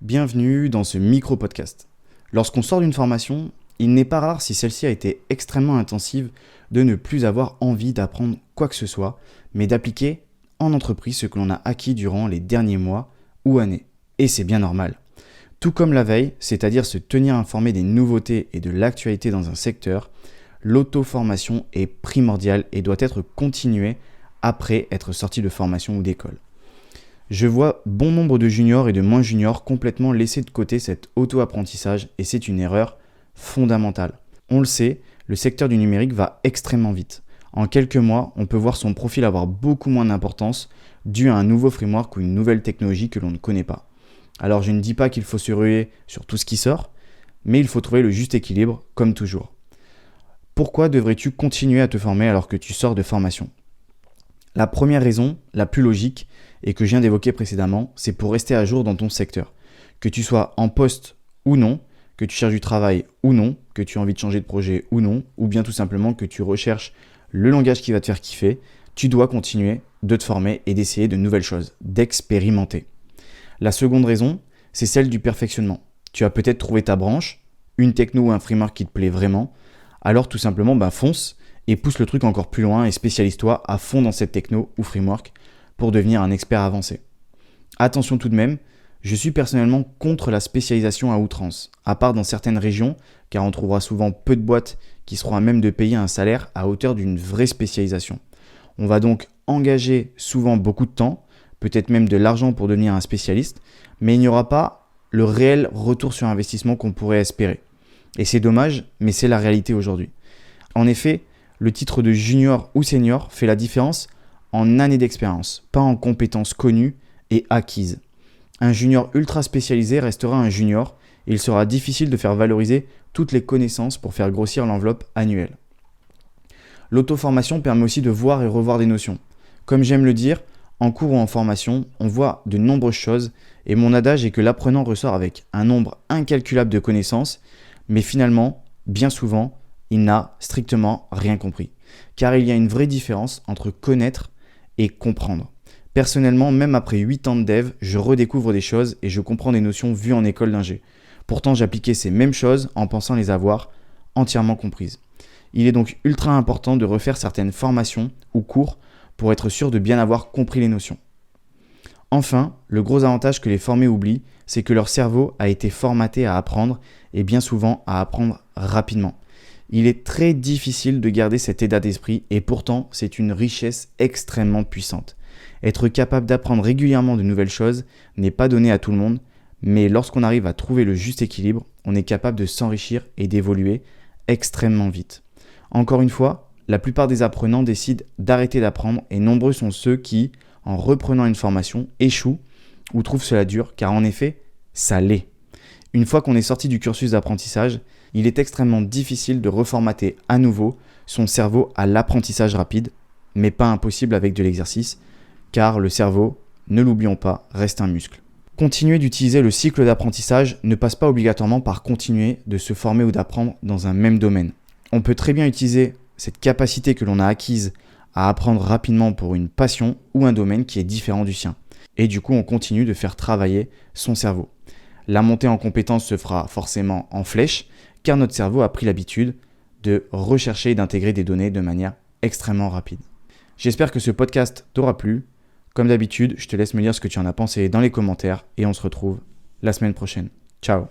Bienvenue dans ce micro-podcast. Lorsqu'on sort d'une formation, il n'est pas rare, si celle-ci a été extrêmement intensive, de ne plus avoir envie d'apprendre quoi que ce soit, mais d'appliquer en entreprise ce que l'on a acquis durant les derniers mois ou années. Et c'est bien normal. Tout comme la veille, c'est-à-dire se tenir informé des nouveautés et de l'actualité dans un secteur, l'auto-formation est primordiale et doit être continuée après être sorti de formation ou d'école. Je vois bon nombre de juniors et de moins juniors complètement laisser de côté cet auto-apprentissage et c'est une erreur fondamentale. On le sait, le secteur du numérique va extrêmement vite. En quelques mois, on peut voir son profil avoir beaucoup moins d'importance dû à un nouveau framework ou une nouvelle technologie que l'on ne connaît pas. Alors je ne dis pas qu'il faut se ruer sur tout ce qui sort, mais il faut trouver le juste équilibre comme toujours. Pourquoi devrais-tu continuer à te former alors que tu sors de formation ? La première raison, la plus logique, et que je viens d'évoquer précédemment, c'est pour rester à jour dans ton secteur. Que tu sois en poste ou non, que tu cherches du travail ou non, que tu as envie de changer de projet ou non, ou bien tout simplement que tu recherches le langage qui va te faire kiffer, tu dois continuer de te former et d'essayer de nouvelles choses, d'expérimenter. La seconde raison, c'est celle du perfectionnement. Tu as peut-être trouvé ta branche, une techno ou un framework qui te plaît vraiment, alors tout simplement fonce et pousse le truc encore plus loin et spécialise-toi à fond dans cette techno ou framework pour devenir un expert avancé. Attention tout de même, je suis personnellement contre la spécialisation à outrance, à part dans certaines régions, car on trouvera souvent peu de boîtes qui seront à même de payer un salaire à hauteur d'une vraie spécialisation. On va donc engager souvent beaucoup de temps, peut-être même de l'argent pour devenir un spécialiste, mais il n'y aura pas le réel retour sur investissement qu'on pourrait espérer. Et c'est dommage, mais c'est la réalité aujourd'hui. En effet, le titre de junior ou senior fait la différence en années d'expérience, pas en compétences connues et acquises. Un junior ultra spécialisé restera un junior et il sera difficile de faire valoriser toutes les connaissances pour faire grossir l'enveloppe annuelle. L'auto-formation permet aussi de voir et revoir des notions. Comme j'aime le dire, en cours ou en formation, on voit de nombreuses choses et mon adage est que l'apprenant ressort avec un nombre incalculable de connaissances, mais finalement, bien souvent, il n'a strictement rien compris. Car il y a une vraie différence entre connaître et comprendre. Personnellement, même après 8 ans de dev, je redécouvre des choses et je comprends des notions vues en école d'ingé. Pourtant, j'appliquais ces mêmes choses en pensant les avoir entièrement comprises. Il est donc ultra important de refaire certaines formations ou cours pour être sûr de bien avoir compris les notions. Enfin, le gros avantage que les formés oublient, c'est que leur cerveau a été formaté à apprendre et bien souvent à apprendre rapidement. Il est très difficile de garder cet état d'esprit et pourtant c'est une richesse extrêmement puissante. Être capable d'apprendre régulièrement de nouvelles choses n'est pas donné à tout le monde, mais lorsqu'on arrive à trouver le juste équilibre, on est capable de s'enrichir et d'évoluer extrêmement vite. Encore une fois, la plupart des apprenants décident d'arrêter d'apprendre et nombreux sont ceux qui, en reprenant une formation, échouent ou trouvent cela dur car en effet, ça l'est. Une fois qu'on est sorti du cursus d'apprentissage, il est extrêmement difficile de reformater à nouveau son cerveau à l'apprentissage rapide, mais pas impossible avec de l'exercice, car le cerveau, ne l'oublions pas, reste un muscle. Continuer d'utiliser le cycle d'apprentissage ne passe pas obligatoirement par continuer de se former ou d'apprendre dans un même domaine. On peut très bien utiliser cette capacité que l'on a acquise à apprendre rapidement pour une passion ou un domaine qui est différent du sien. Et du coup, on continue de faire travailler son cerveau. La montée en compétence se fera forcément en flèche, car notre cerveau a pris l'habitude de rechercher et d'intégrer des données de manière extrêmement rapide. J'espère que ce podcast t'aura plu. Comme d'habitude, je te laisse me dire ce que tu en as pensé dans les commentaires et on se retrouve la semaine prochaine. Ciao.